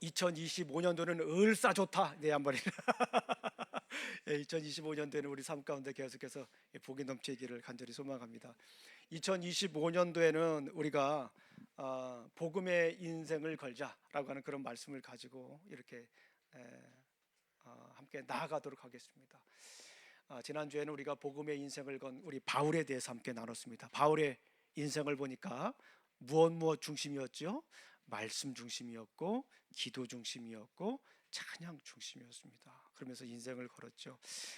2025년도는 을싸 좋다. 네, 한번 2025년도에는 우리 삶 가운데 계속해서 복이 넘치기를 간절히 소망합니다. 2025년도에는 우리가 복음의 인생을 걸자라고 하는 그런 말씀을 가지고 이렇게 함께 나아가도록 하겠습니다. 지난주에는 우리가 복음의 인생을 건 우리 바울에 대해서 함께 나눴습니다. 바울의 인생을 보니까 무엇 중심이었죠? 말씀 중심이었고, 기도 중심이었고, 찬양 중심이었습니다. 그러면서 인생을 걸었죠.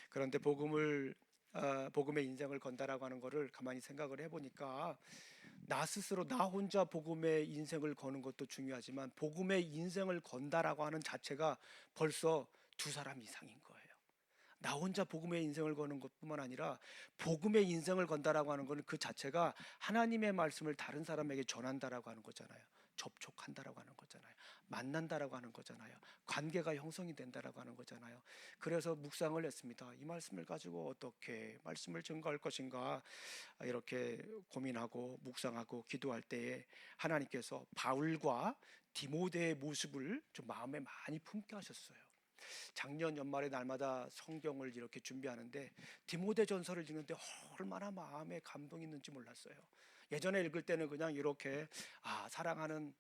그런데 복음의 인생을 건다라고 하는 것을 가만히 생각을 해보니까 나 스스로 나 혼자 복음의 인생을 거는 것도 중요하지만 복음의 인생을 건다라고 하는 자체가 벌써 두 사람 이상인 거예요. 나 혼자 복음의 인생을 거는 것뿐만 아니라 복음의 인생을 건다라고 하는 것은 그 자체가 하나님의 말씀을 다른 사람에게 전한다라고 하는 거잖아요. 접촉한다라고 하는 거잖아요. 만난다라고 하는 거잖아요. 관계가 형성이 된다라고 하는 거잖아요. 그래서 묵상을 했습니다. 이 말씀을 가지고 어떻게 말씀을 증거할 것인가 이렇게 고민하고 묵상하고 기도할 때에 하나님께서 바울과 디모데의 모습을 좀 마음에 많이 품게 하셨어요. 작년 연말에 날마다 성경을 이렇게 준비하는데 디모데 전서를 읽는데 얼마나 마음에 감동이 있는지 몰랐어요. 예전에 읽을 때는 그냥 이렇게 사랑하는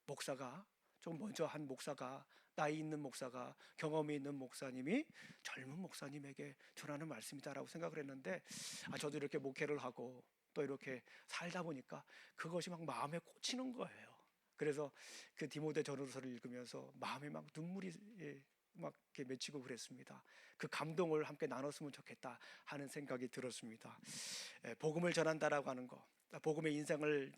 목사가 좀 먼저 한 목사가 나이 있는 목사가 경험이 있는 목사님이 젊은 목사님에게 전하는 말씀이다라고 생각을 했는데 저도 이렇게 목회를 하고 또 이렇게 살다 보니까 그것이 막 마음에 꽂히는 거예요. 그래서 그 디모데 전서를 읽으면서 마음에 막 눈물이 막 이렇게 맺히고 그랬습니다. 그 감동을 함께 나눴으면 좋겠다 하는 생각이 들었습니다. 복음을 전한다라고 하는 거, 복음의 인생을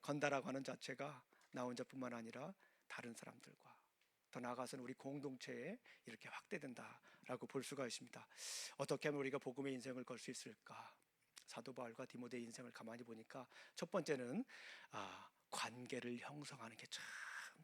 건다라고 하는 자체가 나 혼자뿐만 아니라 다른 사람들과 더 나아가서는 우리 공동체에 이렇게 확대된다라고 볼 수가 있습니다. 어떻게 하면 우리가 복음의 인생을 걸 수 있을까? 사도 바울과 디모데의 인생을 가만히 보니까 첫 번째는 관계를 형성하는 게 참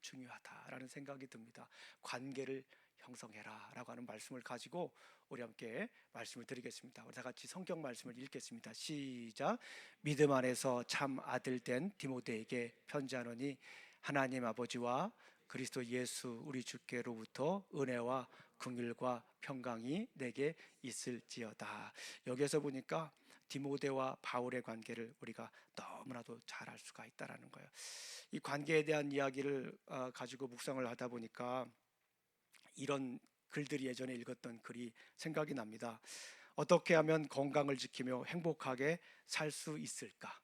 중요하다라는 생각이 듭니다. 관계를 형성해라 라고 하는 말씀을 가지고 우리 함께 말씀을 드리겠습니다. 우리 다 같이 성경 말씀을 읽겠습니다. 시작. 믿음 안에서 참 아들 된 디모데에게 편지하노니 하나님 아버지와 그리스도 예수 우리 주께로부터 은혜와 긍휼과 평강이 내게 있을지어다. 여기에서 보니까 디모데와 바울의 관계를 우리가 너무나도 잘 알 수가 있다라는 거예요. 이 관계에 대한 이야기를 가지고 묵상을 하다 보니까 이런 글들이 예전에 읽었던 글이 생각이 납니다. 어떻게 하면 건강을 지키며 행복하게 살 수 있을까?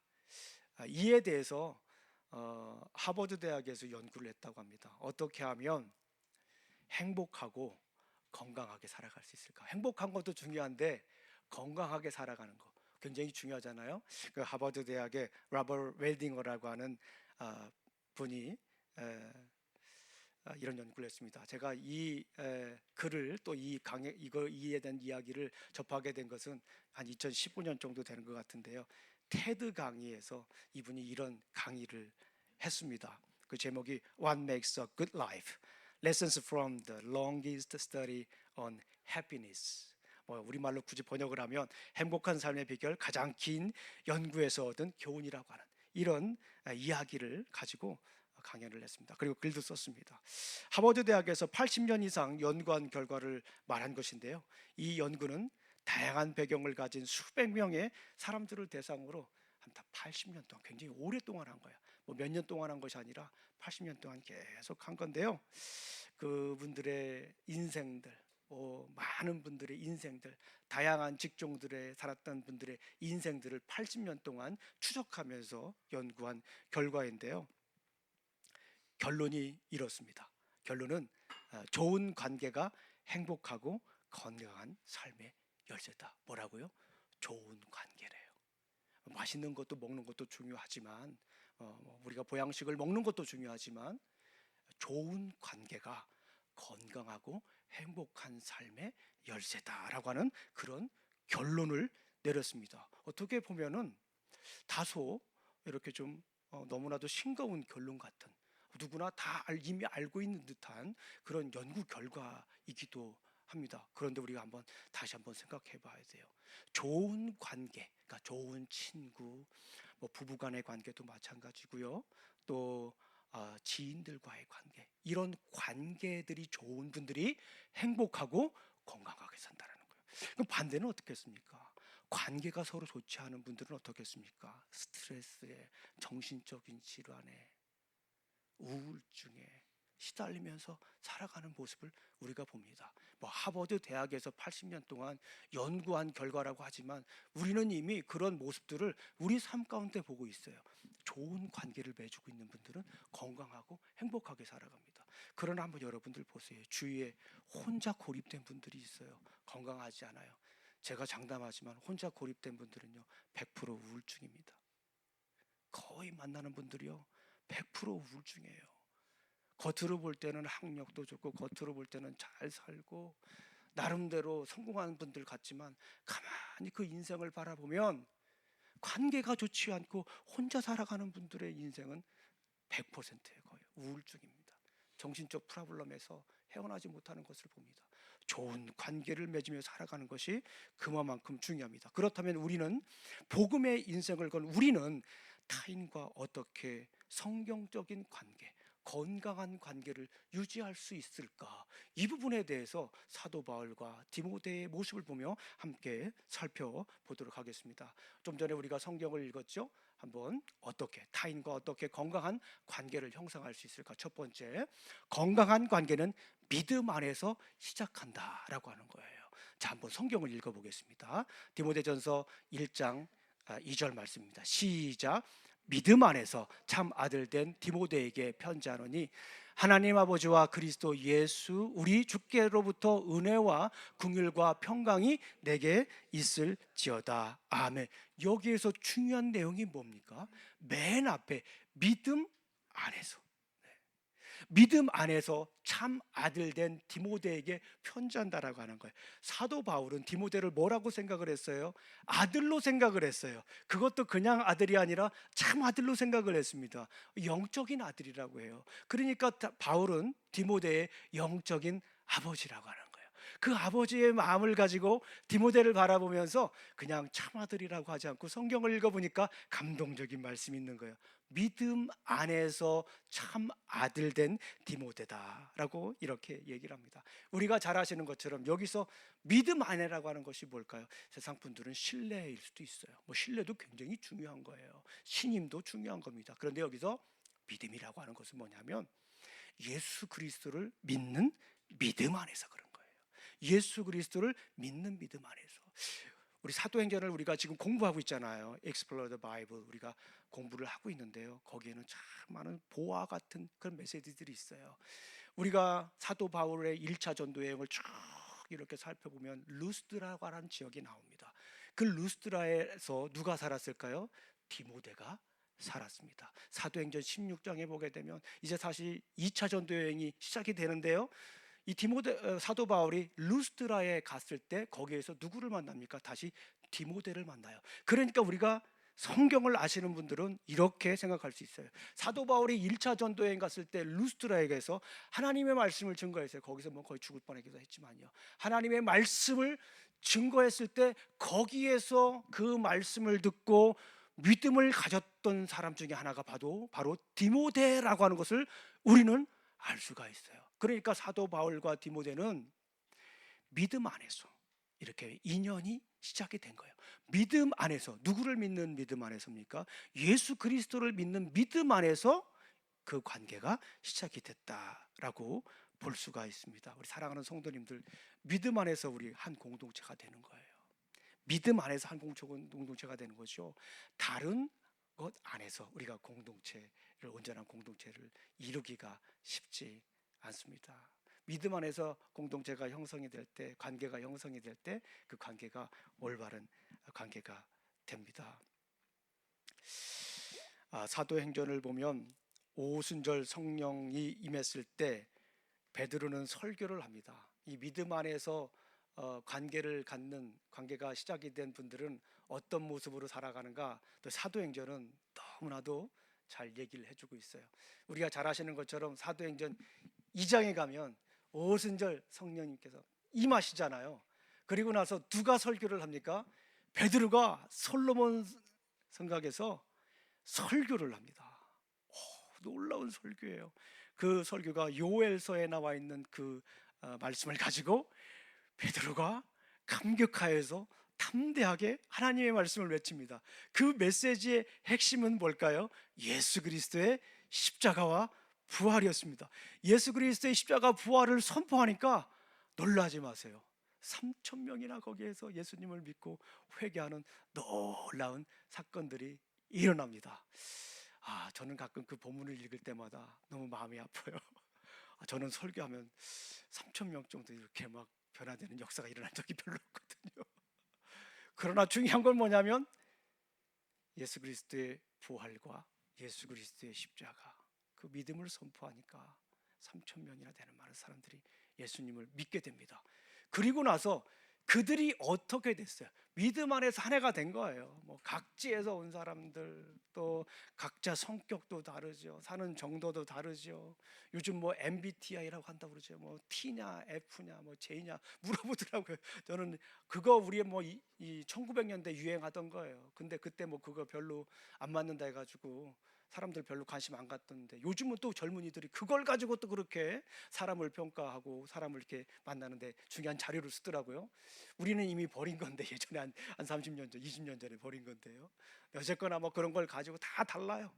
이에 대해서 하버드 대학에서 연구를 했다고 합니다. 어떻게 하면 행복하고 건강하게 살아갈 수 있을까? 행복한 것도 중요한데 건강하게 살아가는 거 굉장히 중요하잖아요. 그 하버드 대학의 로버트 웰딩어라고 하는 분이 이런 연구를 했습니다. 제가 이 글을 또 이 강의 이에 대한 이야기를 접하게 된 것은 한 2015년 정도 되는 것 같은데요. 테드 강의에서 이분이 이런 강의를 했습니다. 그 제목이 What Makes a Good Life? Lessons from the Longest Study on Happiness. 우리말로 굳이 번역을 하면 행복한 삶의 비결 가장 긴 연구에서 얻은 교훈이라고 하는 이런 이야기를 가지고 강연을 했습니다. 그리고 글도 썼습니다. 하버드 대학에서 80년 이상 연구한 결과를 말한 것인데요. 이 연구는 다양한 배경을 가진 수백 명의 사람들을 대상으로 한 80년 동안 굉장히 오랫동안 한 거예요. 몇 년 동안 한 것이 아니라 80년 동안 계속 한 건데요. 그분들의 인생들, 많은 분들의 인생들, 다양한 직종들에 살았던 분들의 인생들을 80년 동안 추적하면서 연구한 결과인데요. 결론이 이렇습니다. 결론은 좋은 관계가 행복하고 건강한 삶의 열쇠다. 뭐라고요? 좋은 관계래요. 맛있는 것도 먹는 것도 중요하지만 우리가 보양식을 먹는 것도 중요하지만 좋은 관계가 건강하고 행복한 삶의 열쇠다라고 하는 그런 결론을 내렸습니다. 어떻게 보면은 다소 이렇게 좀 너무나도 싱거운 결론 같은 누구나 다 이미 알고 있는 듯한 그런 연구 결과이기도 합니다. 그런데 우리가 다시 한번 생각해 봐야 돼요. 좋은 관계, 그러니까 좋은 친구, 부부간의 관계도 마찬가지고요. 또 지인들과의 관계, 이런 관계들이 좋은 분들이 행복하고 건강하게 산다는 거예요. 그럼 반대는 어떻겠습니까? 관계가 서로 좋지 않은 분들은 어떻겠습니까? 스트레스에, 정신적인 질환에, 우울증에 시달리면서 살아가는 모습을 우리가 봅니다. 하버드 대학에서 80년 동안 연구한 결과라고 하지만 우리는 이미 그런 모습들을 우리 삶 가운데 보고 있어요. 좋은 관계를 맺고 있는 분들은 건강하고 행복하게 살아갑니다. 그러나 한번 여러분들 보세요. 주위에 혼자 고립된 분들이 있어요. 건강하지 않아요. 제가 장담하지만 혼자 고립된 분들은요 100% 우울증입니다. 거의 만나는 분들이요 100% 우울증이에요. 겉으로 볼 때는 학력도 좋고 겉으로 볼 때는 잘 살고 나름대로 성공한 분들 같지만 가만히 그 인생을 바라보면 관계가 좋지 않고 혼자 살아가는 분들의 인생은 100%에 거의 우울증입니다. 정신적 프로블럼에서 헤어나지 못하는 것을 봅니다. 좋은 관계를 맺으며 살아가는 것이 그만큼 중요합니다. 그렇다면 우리는 복음의 인생을 건 우리는 타인과 어떻게 성경적인 관계, 건강한 관계를 유지할 수 있을까? 이 부분에 대해서 사도 바울과 디모데의 모습을 보며 함께 살펴보도록 하겠습니다. 좀 전에 우리가 성경을 읽었죠? 한번 어떻게 타인과 어떻게 건강한 관계를 형성할 수 있을까? 첫 번째, 건강한 관계는 믿음 안에서 시작한다라고 하는 거예요. 자, 한번 성경을 읽어보겠습니다. 디모데전서 1장 2절 말씀입니다. 시작. 믿음 안에서 참 아들 된 디모데에게 편지하노니 하나님 아버지와 그리스도 예수 우리 주께로부터 은혜와 긍휼과 평강이 내게 있을지어다. 아멘. 여기에서 중요한 내용이 뭡니까? 맨 앞에 믿음 안에서, 믿음 안에서 참 아들 된 디모데에게 편지한다라고 하는 거예요. 사도 바울은 디모데를 뭐라고 생각을 했어요? 아들로 생각을 했어요. 그것도 그냥 아들이 아니라 참 아들로 생각을 했습니다. 영적인 아들이라고 해요. 그러니까 바울은 디모데의 영적인 아버지라고 하는 거예요. 그 아버지의 마음을 가지고 디모데를 바라보면서 그냥 참 아들이라고 하지 않고 성경을 읽어보니까 감동적인 말씀이 있는 거예요. 믿음 안에서 참 아들 된 디모데다라고 이렇게 얘기를 합니다. 우리가 잘 아시는 것처럼 여기서 믿음 안에라고 하는 것이 뭘까요? 세상 분들은 신뢰일 수도 있어요. 신뢰도 굉장히 중요한 거예요. 신임도 중요한 겁니다. 그런데 여기서 믿음이라고 하는 것은 뭐냐면 예수 그리스도를 믿는 믿음 안에서 그런 거예요. 예수 그리스도를 믿는 믿음 안에서. 우리 사도행전을 우리가 지금 공부하고 있잖아요. Explore the Bible 우리가 공부를 하고 있는데요. 거기에는 참 많은 보화 같은 그런 메시지들이 있어요. 우리가 사도 바울의 1차 전도 여행을 쭉 이렇게 살펴보면 루스드라고 하는 지역이 나옵니다. 그 루스드라에서 누가 살았을까요? 디모데가 살았습니다. 사도행전 16장에 보게 되면 이제 사실 2차 전도 여행이 시작이 되는데요. 이 디모데 사도 바울이 루스드라에 갔을 때 거기에서 누구를 만납니까? 다시 디모데를 만나요. 그러니까 우리가 성경을 아시는 분들은 이렇게 생각할 수 있어요. 사도 바울이 1차 전도여행 갔을 때 루스드라에게서 하나님의 말씀을 증거했어요. 거기서 거의 죽을 뻔하기도 했지만요. 하나님의 말씀을 증거했을 때 거기에서 그 말씀을 듣고 믿음을 가졌던 사람 중에 하나가 바로 디모데라고 하는 것을 우리는 알 수가 있어요. 그러니까 사도 바울과 디모데는 믿음 안에서 이렇게 인연이 시작이 된 거예요. 믿음 안에서, 누구를 믿는 믿음 안에서입니까? 예수 그리스도를 믿는 믿음 안에서 그 관계가 시작이 됐다라고 볼 수가 있습니다. 우리 사랑하는 성도님들, 믿음 안에서 우리 한 공동체가 되는 거예요. 믿음 안에서 한 공동체가 되는 거죠. 다른 것 안에서 우리가 온전한 공동체를 이루기가 쉽지 않습니다. 믿음 안에서 공동체가 형성이 될 때, 관계가 형성이 될 때 그 관계가 올바른 관계가 됩니다. 사도행전을 보면 오순절 성령이 임했을 때 베드로는 설교를 합니다. 이 믿음 안에서 관계를 갖는, 관계가 시작이 된 분들은 어떤 모습으로 살아가는가, 또 사도행전은 너무나도 잘 얘기를 해주고 있어요. 우리가 잘 아시는 것처럼 사도행전 2장에 가면 오순절 성령님께서 임하시잖아요. 그리고 나서 누가 설교를 합니까? 베드로가 솔로몬 성곽에서 설교를 합니다. 놀라운 설교예요. 그 설교가 요엘서에 나와 있는 그 말씀을 가지고 베드로가 감격하여서 담대하게 하나님의 말씀을 외칩니다. 그 메시지의 핵심은 뭘까요? 예수 그리스도의 십자가와 부활이었습니다. 예수 그리스도의 십자가 부활을 선포하니까 놀라지 마세요. 3천 명이나 거기에서 예수님을 믿고 회개하는 놀라운 사건들이 일어납니다. 저는 가끔 그 본문을 읽을 때마다 너무 마음이 아파요. 저는 설교하면 3천 명 정도 이렇게 막 변화되는 역사가 일어난 적이 별로 없거든요. 그러나 중요한 건 뭐냐면 예수 그리스도의 부활과 예수 그리스도의 십자가, 그 믿음을 선포하니까 3천 명이나 되는 많은 사람들이 예수님을 믿게 됩니다. 그리고 나서 그들이 어떻게 됐어요? 믿음 안에서 한 해가 된 거예요. 뭐 각지에서 온 사람들, 또 각자 성격도 다르죠. 사는 정도도 다르죠. 요즘 뭐 MBTI라고 한다고 그러죠. 뭐 T냐 F냐 뭐 J냐 물어보더라고요. 저는 그거 우리 뭐 1900년대 유행하던 거예요. 근데 그때 뭐 그거 별로 안 맞는다 해가지고 사람들 별로 관심 안 갖던데, 요즘은 또 젊은이들이 그걸 가지고 또 그렇게 사람을 평가하고 사람을 이렇게 만나는데 중요한 자료를 쓰더라고요. 우리는 이미 버린 건데, 예전에 한 30년 전, 20년 전에 버린 건데요. 어쨌거나 뭐 그런 걸 가지고 다 달라요.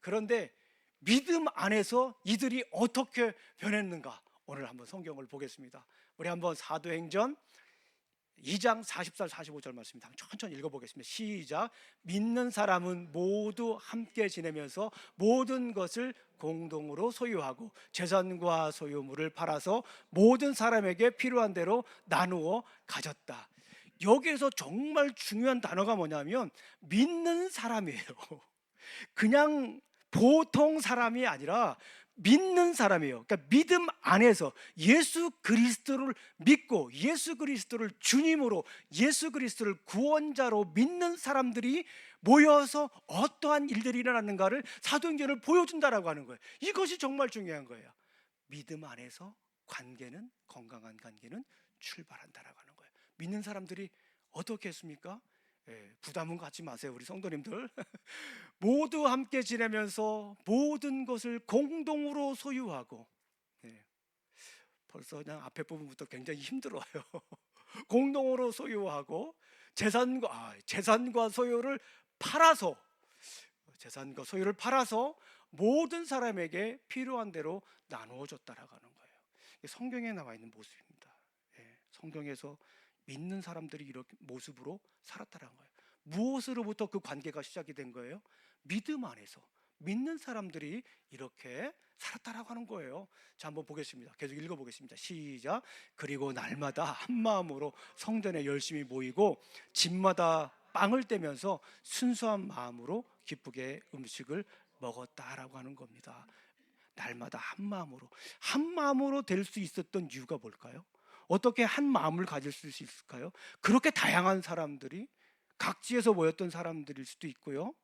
그런데 믿음 안에서 이들이 어떻게 변했는가, 오늘 한번 성경을 보겠습니다. 우리 한번 사도행전 2장 44, 45절 말씀입니다. 천천히 읽어보겠습니다. 시작. 믿는 사람은 모두 함께 지내면서 모든 것을 공동으로 소유하고 재산과 소유물을 팔아서 모든 사람에게 필요한 대로 나누어 가졌다. 여기에서 정말 중요한 단어가 뭐냐면 믿는 사람이에요. 그냥 보통 사람이 아니라 믿는 사람이에요. 그러니까 믿음 안에서 예수 그리스도를 믿고 예수 그리스도를 주님으로, 예수 그리스도를 구원자로 믿는 사람들이 모여서 어떠한 일들이 일어났는가를 사도행전을 보여준다라고 하는 거예요. 이것이 정말 중요한 거예요. 믿음 안에서 관계는, 건강한 관계는 출발한다라고 하는 거예요. 믿는 사람들이 어떻게 했습니까? 부담은 갖지 마세요, 우리 성도님들. 모두 함께 지내면서 모든 것을 공동으로 소유하고, 벌써 그냥 앞에 부분부터 굉장히 힘들어요. 공동으로 소유하고 재산과 소유를 팔아서, 재산과 소유를 팔아서 모든 사람에게 필요한 대로 나누어 줬다라고 하는 거예요. 성경에 나와 있는 모습입니다. 성경에서 믿는 사람들이 이렇게 모습으로 살았다는 거예요. 무엇으로부터 그 관계가 시작이 된 거예요? 믿음 안에서 믿는 사람들이 이렇게 살았다라고 하는 거예요. 자, 한번 보겠습니다. 계속 읽어보겠습니다. 시작. 그리고 날마다 한 마음으로 성전에 열심히 모이고 집마다 빵을 떼면서 순수한 마음으로 기쁘게 음식을 먹었다라고 하는 겁니다. 날마다 한 마음으로 될 수 있었던 이유가 뭘까요? 어떻게 한 마음을 가질 수 있을까요? 그렇게 다양한 사람들이 각지에서 모였던 사람들일 수도 있고요.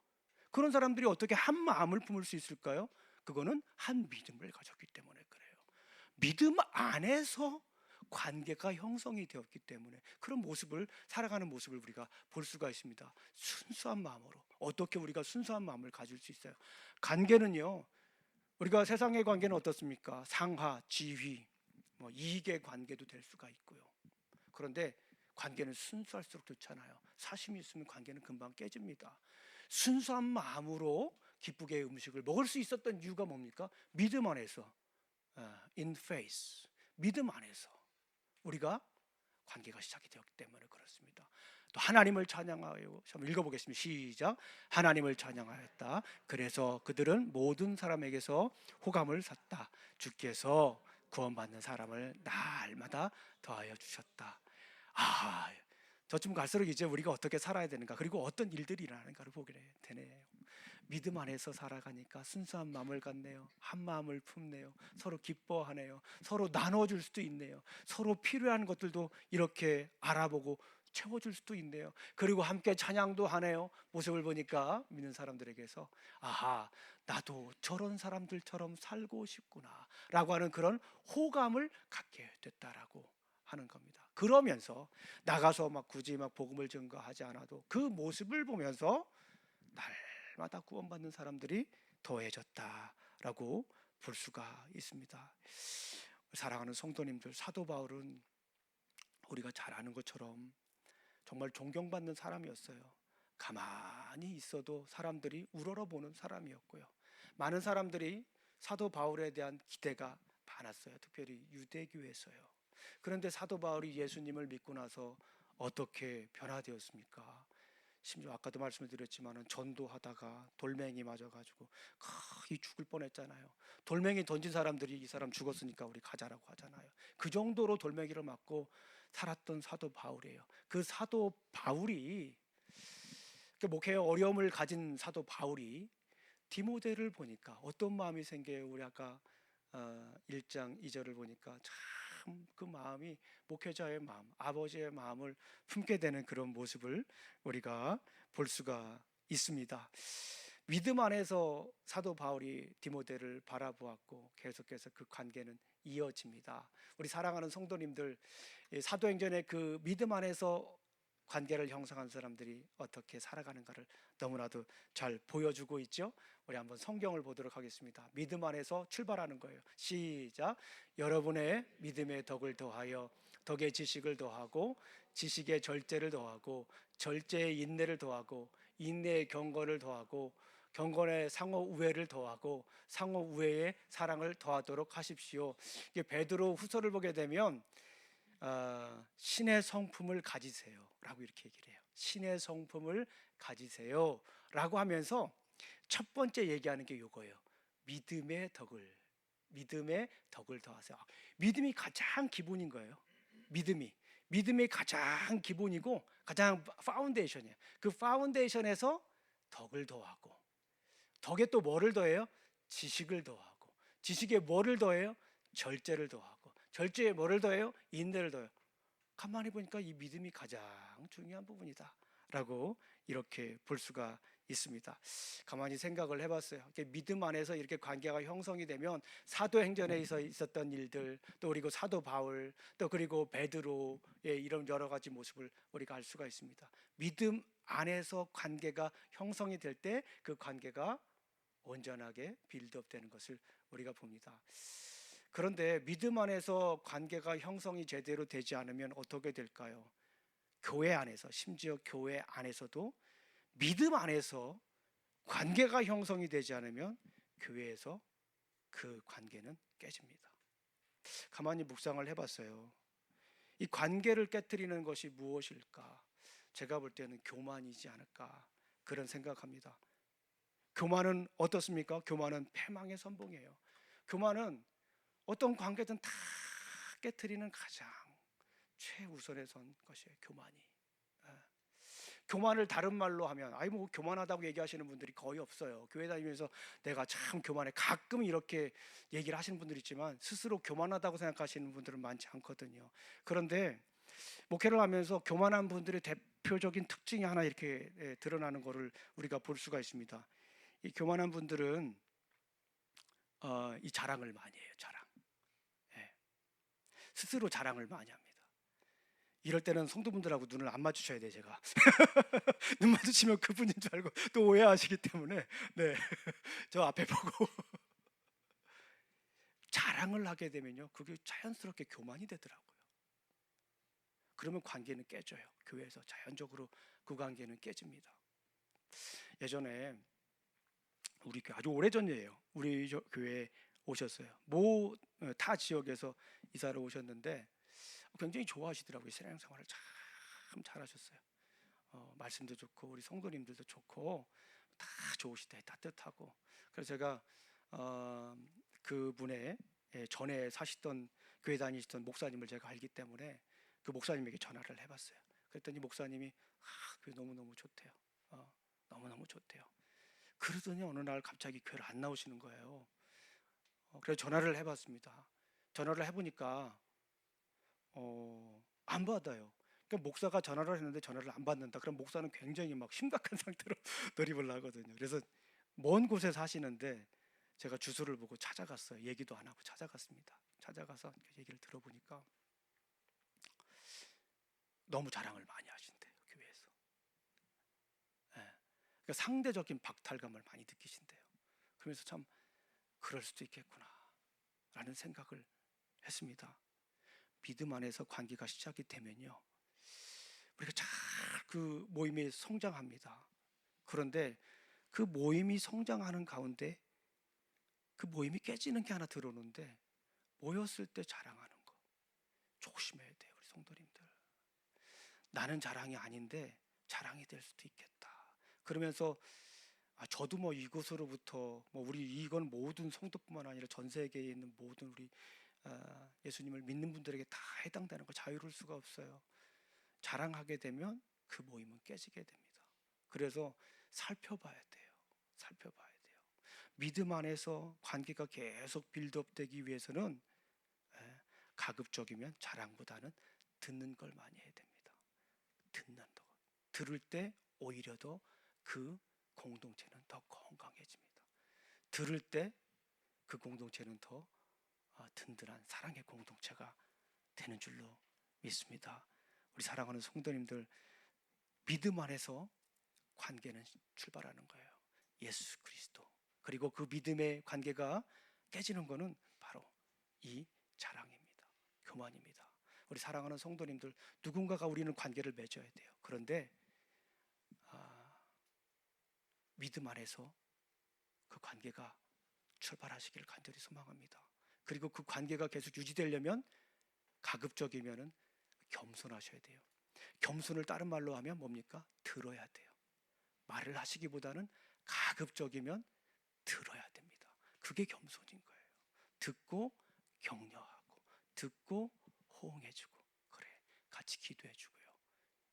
그런 사람들이 어떻게 한 마음을 품을 수 있을까요? 그거는 한 믿음을 가졌기 때문에 그래요. 믿음 안에서 관계가 형성이 되었기 때문에 그런 모습을, 살아가는 모습을 우리가 볼 수가 있습니다. 순수한 마음으로. 어떻게 우리가 순수한 마음을 가질 수 있어요? 관계는요, 우리가 세상의 관계는 어떻습니까? 상하, 지위, 뭐 이익의 관계도 될 수가 있고요. 그런데 관계는 순수할수록 좋잖아요. 사심이 있으면 관계는 금방 깨집니다. 순수한 마음으로 기쁘게 음식을 먹을 수 있었던 이유가 뭡니까? 믿음 안에서, in faith, 믿음 안에서 우리가 관계가 시작이 되었기 때문에 그렇습니다. 또 하나님을 찬양하여, 한번 읽어보겠습니다. 시작. 하나님을 찬양하였다. 그래서 그들은 모든 사람에게서 호감을 샀다. 주께서 구원받는 사람을 날마다 더하여 주셨다. 저쯤 갈수록 이제 우리가 어떻게 살아야 되는가, 그리고 어떤 일들이 일어나는가를 보게 되네요. 믿음 안에서 살아가니까 순수한 마음을 갖네요. 한 마음을 품네요. 서로 기뻐하네요. 서로 나눠줄 수도 있네요. 서로 필요한 것들도 이렇게 알아보고 채워줄 수도 있네요. 그리고 함께 찬양도 하네요. 모습을 보니까 믿는 사람들에게서 나도 저런 사람들처럼 살고 싶구나 라고 하는 그런 호감을 갖게 됐다라고 하는 겁니다. 그러면서 나가서 굳이 복음을 증거하지 않아도 그 모습을 보면서 날마다 구원받는 사람들이 더해졌다 있다라고 볼 수가 있습니다. 사랑하는 성도님들, 사도 바울은 우리가 잘 아는 것처럼 정말 존경받는 사람이었어요. 가만히 있어도 사람들이 우러러보는 사람이었고요. 많은 사람들이 사도 바울에 대한 기대가 많았어요. 특별히 유대교에서요. 그런데 사도 바울이 예수님을 믿고 나서 어떻게 변화되었습니까? 심지어 아까도 말씀을 드렸지만 전도하다가 돌멩이 맞아가지고 거의 죽을 뻔했잖아요. 돌멩이 던진 사람들이 이 사람 죽었으니까 우리 가자라고 하잖아요. 그 정도로 돌멩이를 맞고 살았던 사도 바울이에요. 그 사도 바울이 목회에 어려움을 가진 사도 바울이 디모데를 보니까 어떤 마음이 생겨요? 우리 아까 1장 2절을 보니까 참 그 마음이 목회자의 마음, 아버지의 마음을 품게 되는 그런 모습을 우리가 볼 수가 있습니다. 믿음 안에서 사도 바울이 디모데를 바라보았고 계속해서 그 관계는 이어집니다. 우리 사랑하는 성도님들, 사도행전의 그 믿음 안에서 관계를 형성한 사람들이 어떻게 살아가는가를 너무나도 잘 보여주고 있죠. 우리 한번 성경을 보도록 하겠습니다. 믿음 안에서 출발하는 거예요. 시작. 여러분의 믿음의 덕을 더하여 덕의 지식을 더하고 지식의 절제를 더하고 절제의 인내를 더하고 인내의 경건을 더하고 경건의 상호 우애를 더하고 상호 우애의 사랑을 더하도록 하십시오. 이게 베드로 후서를 보게 되면 신의 성품을 가지세요 라고 이렇게 얘기를 해요. 신의 성품을 가지세요 라고 하면서 첫 번째 얘기하는 게 이거예요. 믿음의 덕을 더하세요. 믿음이 가장 기본인 거예요. 믿음이 가장 기본이고 가장 파운데이션이에요. 그 파운데이션에서 덕을 더하고 덕에 또 뭐를 더해요? 지식을 더하고 지식에 뭐를 더해요? 절제를 더하고 절제에 뭐를 더해요? 인내를 더해요. 가만히 보니까 이 믿음이 가장 중요한 부분이다 라고 이렇게 볼 수가 있습니다. 가만히 생각을 해봤어요. 믿음 안에서 이렇게 관계가 형성이 되면 사도행전에서 있었던 일들, 또 그리고 사도 바울, 또 그리고 베드로의 이런 여러 가지 모습을 우리가 알 수가 있습니다. 믿음 안에서 관계가 형성이 될 때 그 관계가 온전하게 빌드업 되는 것을 우리가 봅니다. 그런데 믿음 안에서 관계가 형성이 제대로 되지 않으면 어떻게 될까요? 교회 안에서, 심지어 교회 안에서도 믿음 안에서 관계가 형성이 되지 않으면 교회에서 그 관계는 깨집니다. 가만히 묵상을 해봤어요. 이 관계를 깨뜨리는 것이 무엇일까? 제가 볼 때는 교만이지 않을까 그런 생각합니다. 교만은 어떻습니까? 교만은 패망의 선봉이에요. 교만은 어떤 관계든 다 깨트리는 가장 최우선에 선 것이에요. 교만이. 교만을 다른 말로 하면 뭐 교만하다고 얘기하시는 분들이 거의 없어요. 교회 다니면서 내가 참 교만해. 가끔 이렇게 얘기를 하시는 분들이 있지만 스스로 교만하다고 생각하시는 분들은 많지 않거든요. 그런데 목회를 하면서 교만한 분들의 대표적인 특징이 하나 이렇게 드러나는 것을 우리가 볼 수가 있습니다. 이 교만한 분들은 이 자랑을 많이 해요. 자랑. 스스로 자랑을 많이 합니다. 이럴 때는 성도분들하고 눈을 안 마주쳐야 돼 제가. 눈 마주치면 그분인 줄 알고 또 오해하시기 때문에 저 앞에 보고 자랑을 하게 되면요 그게 자연스럽게 교만이 되더라고요. 그러면 관계는 깨져요. 교회에서 자연적으로 그 관계는 깨집니다. 예전에 우리 교회 아주 오래전이에요. 우리 교회에 오셨어요. 타 지역에서 이사를 오셨는데 굉장히 좋아하시더라고요. 신앙생활을 참 잘하셨어요. 말씀도 좋고 우리 성도님들도 좋고 다 좋으시대. 따뜻하고. 그래서 제가 그분의 전에 사시던 교회 다니시던 목사님을 제가 알기 때문에 그 목사님에게 전화를 해봤어요. 그랬더니 목사님이 교회 너무너무 좋대요. 너무너무 좋대요. 그러더니 어느 날 갑자기 교회를 안 나오시는 거예요. 그래서 전화를 해봤습니다. 전화를 해보니까 안 받아요. 그러니까 목사가 전화를 했는데 전화를 안 받는다. 그럼 목사는 굉장히 막 심각한 상태로 돌입을 하거든요. 그래서 먼 곳에 사시는데 제가 주소를 보고 찾아갔어요. 얘기도 안 하고 찾아갔습니다. 찾아가서 얘기를 들어보니까 너무 자랑을 많이 하신대요. 교회에서. 그러니까 상대적인 박탈감을 많이 느끼신대요. 그러면서 참 그럴 수도 있겠구나 라는 생각을 했습니다. 믿음 안에서 관계가 시작이 되면요, 우리가 잘 그 모임이 성장합니다. 그런데 그 모임이 성장하는 가운데 그 모임이 깨지는 게 하나 들어오는데, 모였을 때 자랑하는 거 조심해야 돼요. 우리 성도님들, 나는 자랑이 아닌데 자랑이 될 수도 있겠다 그러면서 저도 뭐 이곳으로부터 뭐 우리 이건 모든 성도뿐만 아니라 전 세계에 있는 모든 우리 예수님을 믿는 분들에게 다 해당되는 거, 자유로울 수가 없어요. 자랑하게 되면 그 모임은 깨지게 됩니다. 그래서 살펴봐야 돼요. 살펴봐야 돼요. 믿음 안에서 관계가 계속 빌드업 되기 위해서는 가급적이면 자랑보다는 듣는 걸 많이 해야 됩니다. 듣는 거. 들을 때 오히려 더 그 공동체는 더 건강해집니다. 들을 때 그 공동체는 더 든든한 사랑의 공동체가 되는 줄로 믿습니다. 우리 사랑하는 성도님들, 믿음 안에서 관계는 출발하는 거예요. 예수 그리스도. 그리고 그 믿음의 관계가 깨지는 것은 바로 이 자랑입니다. 교만입니다. 우리 사랑하는 성도님들, 누군가가 우리는 관계를 맺어야 돼요. 그런데 믿음 안에서 그 관계가 출발하시길 간절히 소망합니다. 그리고 그 관계가 계속 유지되려면 가급적이면 겸손하셔야 돼요. 겸손을 다른 말로 하면 뭡니까? 들어야 돼요. 말을 하시기보다는 가급적이면 들어야 됩니다. 그게 겸손인 거예요. 듣고 격려하고, 듣고 호응해주고, 그래 같이 기도해주고요.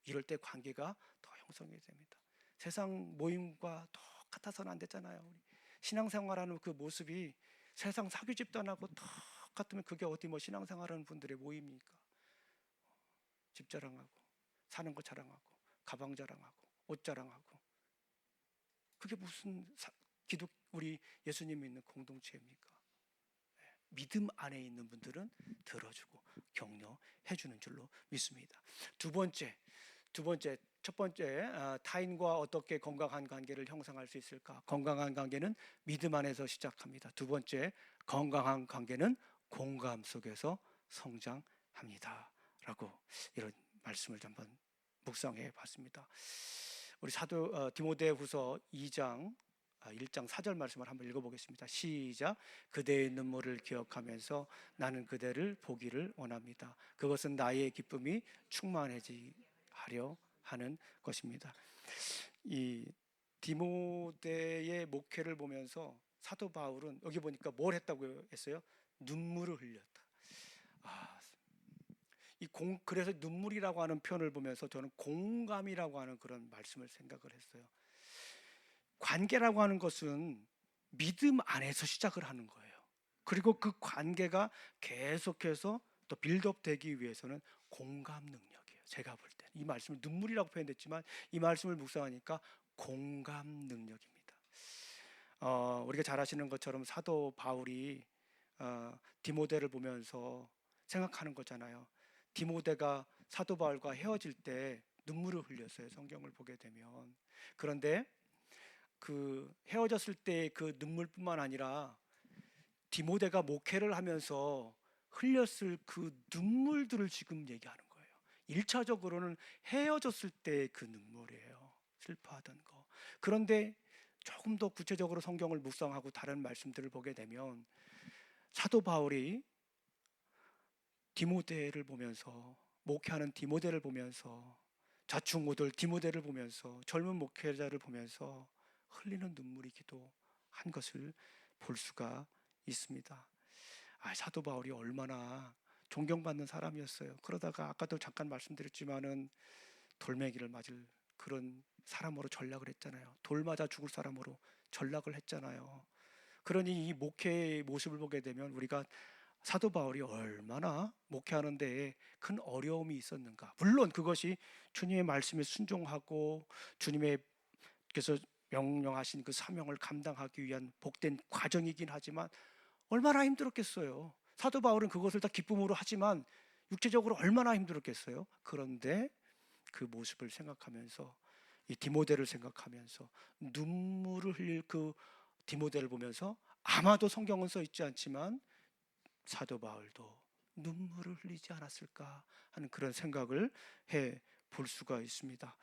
이럴 때 관계가 더 형성이 됩니다. 세상 모임과 똑같아서는 안 되잖아요. 우리 신앙생활하는 그 모습이 세상 사교 집단하고 똑같으면 그게 어디 뭐 신앙생활하는 분들의 모임입니까? 집 자랑하고, 사는 거 자랑하고, 가방 자랑하고, 옷 자랑하고, 그게 무슨 기독 우리 예수님 믿는 공동체입니까? 믿음 안에 있는 분들은 들어주고 격려해 주는 줄로 믿습니다. 두 번째, 첫 번째, 타인과 어떻게 건강한 관계를 형성할 수 있을까? 건강한 관계는 믿음 안에서 시작합니다. 두 번째, 건강한 관계는 공감 속에서 성장합니다. 라고 이런 말씀을 한번 묵상해 봤습니다. 우리 사도 디모데후서 2장 1장 4절 말씀을 한번 읽어보겠습니다. 시작. 그대의 눈물을 기억하면서 나는 그대를 보기를 원합니다. 그것은 나의 기쁨이 충만해지하려 하는 것입니다. 이 디모데의 목회를 보면서 사도 바울은 여기 보니까 뭘 했다고 했어요? 눈물을 흘렸다. 그래서 눈물이라고 하는 표현을 보면서 저는 공감이라고 하는 그런 말씀을 생각을 했어요. 관계라고 하는 것은 믿음 안에서 시작을 하는 거예요. 그리고 그 관계가 계속해서 또 빌드업 되기 위해서는 공감 능력이에요. 제가 볼 때 이 말씀을 눈물이라고 표현했지만 이 말씀을 묵상하니까 공감 능력입니다. 우리가 잘 아시는 것처럼 사도 바울이 디모데를 보면서 생각하는 거잖아요. 디모데가 사도 바울과 헤어질 때 눈물을 흘렸어요. 성경을 보게 되면. 그런데 그 헤어졌을 때 그 눈물뿐만 아니라 디모데가 목회를 하면서 흘렸을 그 눈물들을 지금 얘기하는 거예요. 1차적으로는 헤어졌을 때 그 눈물이에요. 슬퍼하던 거. 그런데 조금 더 구체적으로 성경을 묵상하고 다른 말씀들을 보게 되면 사도 바울이 디모데를 보면서, 목회하는 디모데를 보면서, 자충고들 디모데를 보면서, 젊은 목회자를 보면서 흘리는 눈물이기도 한 것을 볼 수가 있습니다. 사도 바울이 얼마나 존경받는 사람이었어요. 그러다가 아까도 잠깐 말씀드렸지만은 돌멩이를 맞을 그런 사람으로 전락을 했잖아요. 돌 맞아 죽을 사람으로 전락을 했잖아요. 그러니 이 목회의 모습을 보게 되면 우리가 사도 바울이 얼마나 목회하는 데에 큰 어려움이 있었는가. 물론 그것이 주님의 말씀에 순종하고 주님께서 명령하신 그 사명을 감당하기 위한 복된 과정이긴 하지만 얼마나 힘들었겠어요. 사도 바울은 그것을 다 기쁨으로 하지만 육체적으로 얼마나 힘들었겠어요. 그런데 그 모습을 생각하면서, 이 디모데를 생각하면서 눈물을 흘릴 그 디모데를 보면서 아마도 성경은 써 있지 않지만 사도 바울도 눈물을 흘리지 않았을까 하는 그런 생각을 해 볼 수가 있습니다.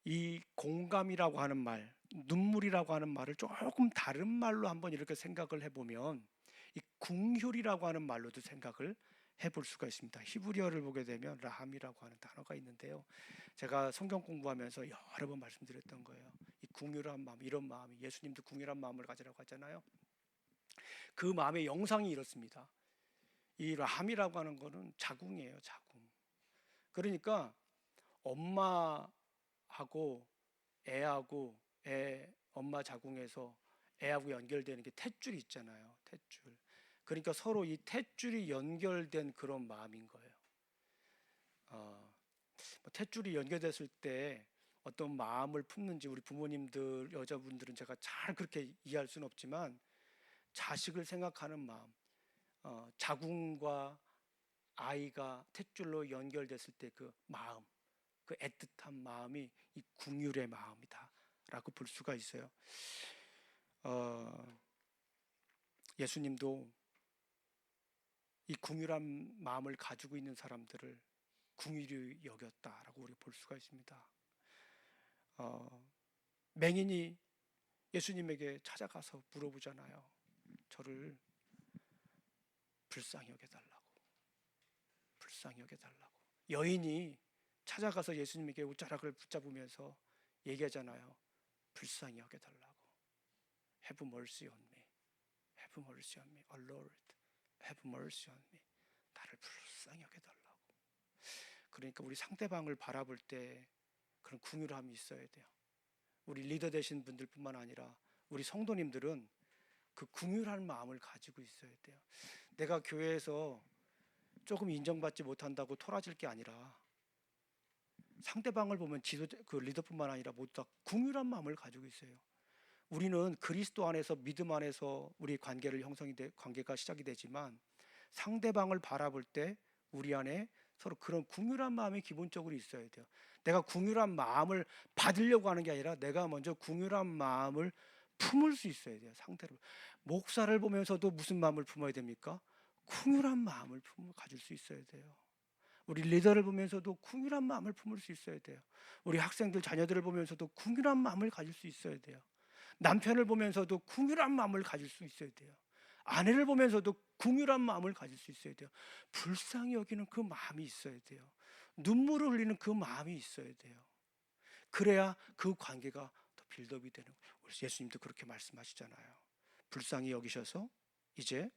이 공감이라고 하는 말, 눈물이라고 하는 말을 조금 다른 말로 한번 이렇게 생각을 해보면 이 궁휼이라고 하는 말로도 생각을 해볼 수가 있습니다. 히브리어를 보게 되면 라함이라고 하는 단어가 있는데요. 제가 성경 공부하면서 여러 번 말씀드렸던 거예요. 이 궁휼한 마음, 이런 마음이, 예수님도 궁휼한 마음을 가지라고 하잖아요. 그 마음의 영상이 이렇습니다. 이 라함이라고 하는 거는 자궁이에요, 자궁. 그러니까 엄마하고 애하고 엄마 자궁에서 애하고 연결되는 게 탯줄이 있잖아요. 탯줄. 그러니까 서로 이 탯줄이 연결된 그런 마음인 거예요. 탯줄이 연결됐을 때 어떤 마음을 품는지 우리 부모님들, 여자분들은 제가 잘 그렇게 이해할 수는 없지만 자식을 생각하는 마음, 자궁과 아이가 탯줄로 연결됐을 때 그 마음, 그 애틋한 마음이 이 궁휼의 마음이다라고 볼 수가 있어요. 예수님도 이 궁휼한 마음을 가지고 있는 사람들을 궁휼히 여겼다라고 우리 볼 수가 있습니다. 맹인이 예수님에게 찾아가서 물어보잖아요. 저를 불쌍히 여겨달라고. 불쌍히 여겨달라고. 여인이 찾아가서 예수님에게 옷자락을 붙잡으면서 얘기하잖아요. 불쌍히 여겨달라고. Have mercy on me. Have mercy on me. Oh Lord, have mercy on me. 나를 불쌍히 여겨달라고. 그러니까 우리 상대방을 바라볼 때 그런 궁휼함이 있어야 돼요. 우리 리더 되신 분들뿐만 아니라 우리 성도님들은 그 궁휼한 마음을 가지고 있어야 돼요. 내가 교회에서 조금 인정받지 못한다고 토라질 게 아니라 상대방을 보면 그 리더뿐만 아니라 모두 다 궁휼한 마음을 가지고 있어요. 우리는 그리스도 안에서 믿음 안에서 우리 관계가 시작이 되지만 상대방을 바라볼 때 우리 안에 서로 그런 궁휼한 마음이 기본적으로 있어야 돼요. 내가 궁휼한 마음을 받으려고 하는 게 아니라 내가 먼저 궁휼한 마음을 품을 수 있어야 돼요. 상대를. 목사를 보면서도 무슨 마음을 품어야 됩니까? 궁휼한 마음을 가질 수 있어야 돼요. 우리 리더를 보면서도 궁휼한 마음을 품을 수 있어야 돼요. 우리 학생들 자녀들을 보면서도 궁휼한 마음을 가질 수 있어야 돼요. 남편을 보면서도 궁휼한 마음을 가질 수 있어야 돼요. 아내를 보면서도 궁휼한 마음을 가질 수 있어야 돼요. 불쌍히 여기는 그 마음이 있어야 돼요. 눈물을 흘리는 그 마음이 있어야 돼요. 그래야 그 관계가 더 빌드업이 되는 거예요. 예수님도 그렇게 말씀하시잖아요. 불쌍히 여기셔서 이제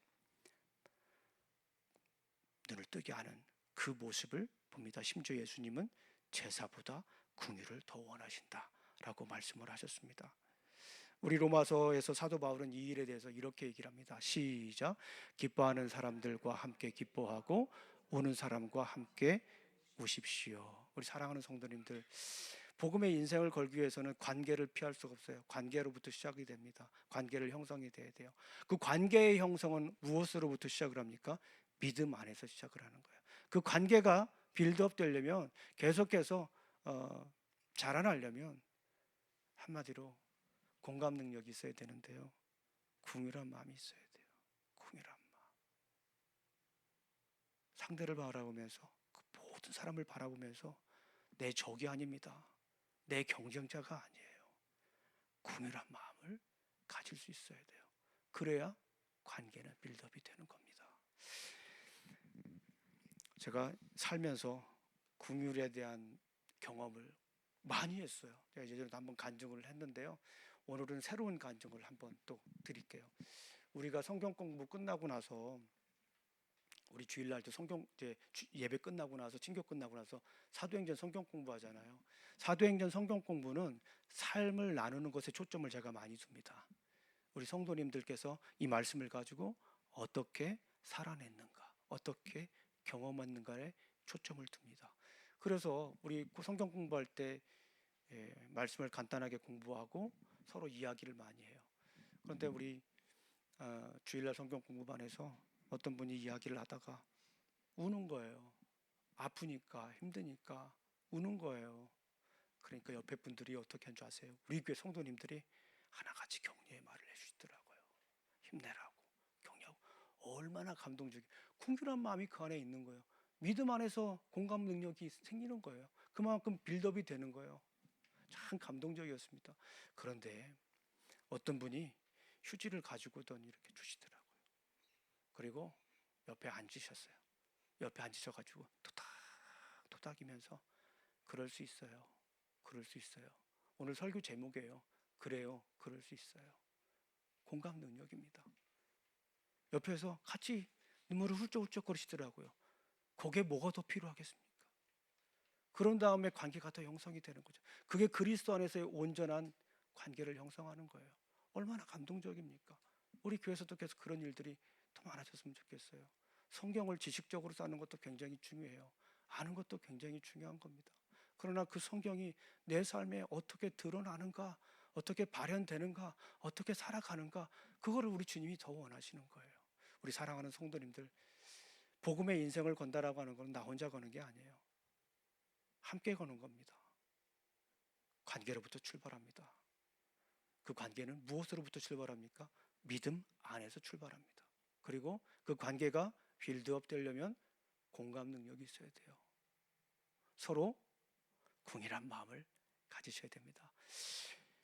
눈을 뜨게 하는 그 모습을 봅니다. 심지어 예수님은 제사보다 궁휼을 더 원하신다라고 말씀을 하셨습니다. 우리 로마서에서 사도 바울은 이 일에 대해서 이렇게 얘기를 합니다. 시작. 기뻐하는 사람들과 함께 기뻐하고 우는 사람과 함께 우십시오. 우리 사랑하는 성도님들, 복음의 인생을 걸기 위해서는 관계를 피할 수가 없어요. 관계로부터 시작이 됩니다. 관계를 형성이 돼야 돼요. 그 관계의 형성은 무엇으로부터 시작을 합니까? 믿음 안에서 시작을 하는 거예요. 그 관계가 빌드업 되려면 계속해서 자라나려면 한마디로 공감 능력이 있어야 되는데요. 궁휼한 마음이 있어야 돼요. 궁휼한 마음. 상대를 바라보면서 그 모든 사람을 바라보면서 내 적이 아닙니다. 내 경쟁자가 아니에요. 궁휼한 마음을 가질 수 있어야 돼요. 그래야 관계는 빌드업이 되는 겁니다. 제가 살면서 궁휼에 대한 경험을 많이 했어요. 제가 예전에도 한번 간증을 했는데요. 오늘은 새로운 간증을 한번 또 드릴게요. 우리가 성경 공부 끝나고 나서 우리 주일날도 예배 끝나고 나서 친교 끝나고 나서 사도행전 성경 공부하잖아요. 사도행전 성경 공부는 삶을 나누는 것에 초점을 제가 많이 둡니다. 우리 성도님들께서 이 말씀을 가지고 어떻게 살아냈는가, 어떻게 경험했는가에 초점을 둡니다. 그래서 우리 성경 공부할 때 말씀을 간단하게 공부하고 서로 이야기를 많이 해요. 그런데 우리 주일날 성경 공부반에서 어떤 분이 이야기를 하다가 우는 거예요. 아프니까 힘드니까 우는 거예요. 그러니까 옆에 분들이 어떻게 한 줄 아세요? 우리 교회 성도님들이 하나같이 격려의 말을 해주시더라고요. 힘내라고, 격려하고. 얼마나 감동적이, 궁휼한 마음이 그 안에 있는 거예요. 믿음 안에서 공감 능력이 생기는 거예요. 그만큼 빌드업이 되는 거예요. 참 감동적이었습니다. 그런데 어떤 분이 휴지를 가지고던 이렇게 주시더라고요. 그리고 옆에 앉으셨어요. 옆에 앉으셔가지고 토닥토닥이면서 그럴 수 있어요. 그럴 수 있어요. 오늘 설교 제목이에요. 그래요. 그럴 수 있어요. 공감 능력입니다. 옆에서 같이 눈물을 훌쩍훌쩍 거리시더라고요. 거기에 뭐가 더 필요하겠습니까? 그런 다음에 관계가 더 형성이 되는 거죠. 그게 그리스도 안에서의 온전한 관계를 형성하는 거예요. 얼마나 감동적입니까? 우리 교회에서도 계속 그런 일들이 더 많아졌으면 좋겠어요. 성경을 지식적으로 쌓는 것도 굉장히 중요해요. 아는 것도 굉장히 중요한 겁니다. 그러나 그 성경이 내 삶에 어떻게 드러나는가, 어떻게 발현되는가, 어떻게 살아가는가, 그거를 우리 주님이 더 원하시는 거예요. 우리 사랑하는 성도님들, 복음의 인생을 건다라고 하는 건 나 혼자 거는 게 아니에요. 함께 거는 겁니다. 관계로부터 출발합니다. 그 관계는 무엇으로부터 출발합니까? 믿음 안에서 출발합니다. 그리고 그 관계가 빌드업 되려면 공감 능력이 있어야 돼요. 서로 궁일한 마음을 가지셔야 됩니다.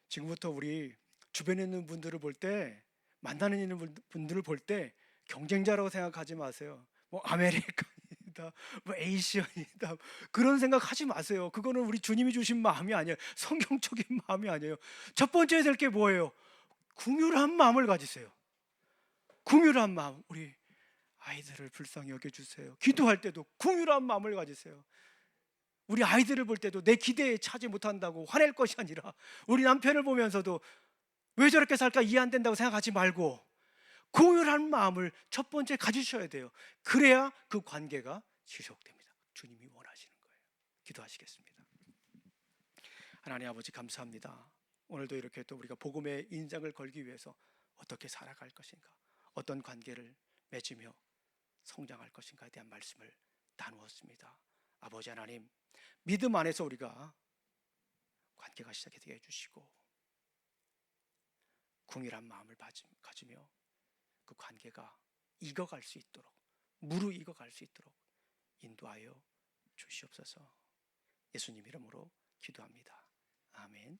지금부터 우리 주변에 있는 분들을 볼 때, 만나는 있는 분들을 볼 때 경쟁자라고 생각하지 마세요. 뭐 아메리칸이다, 뭐 에이시언이다, 그런 생각 하지 마세요. 그거는 우리 주님이 주신 마음이 아니에요. 성경적인 마음이 아니에요. 첫 번째 될 게 뭐예요? 긍휼한 마음을 가지세요. 긍휼한 마음. 우리 아이들을 불쌍히 여겨주세요. 기도할 때도 긍휼한 마음을 가지세요. 우리 아이들을 볼 때도 내 기대에 차지 못한다고 화낼 것이 아니라, 우리 남편을 보면서도 왜 저렇게 살까 이해 안 된다고 생각하지 말고 긍휼한 마음을 첫 번째 가지셔야 돼요. 그래야 그 관계가 지속됩니다. 주님이 원하시는 거예요. 기도하시겠습니다. 하나님 아버지, 감사합니다. 오늘도 이렇게 또 우리가 복음의 인장을 걸기 위해서 어떻게 살아갈 것인가, 어떤 관계를 맺으며 성장할 것인가에 대한 말씀을 나누었습니다. 아버지 하나님, 믿음 안에서 우리가 관계가 시작되게 해주시고 궁일한 마음을 가지며 그 관계가 익어갈 수 있도록, 무르익어갈 수 있도록 인도하여 주시옵소서. 예수님 이름으로 기도합니다. 아멘.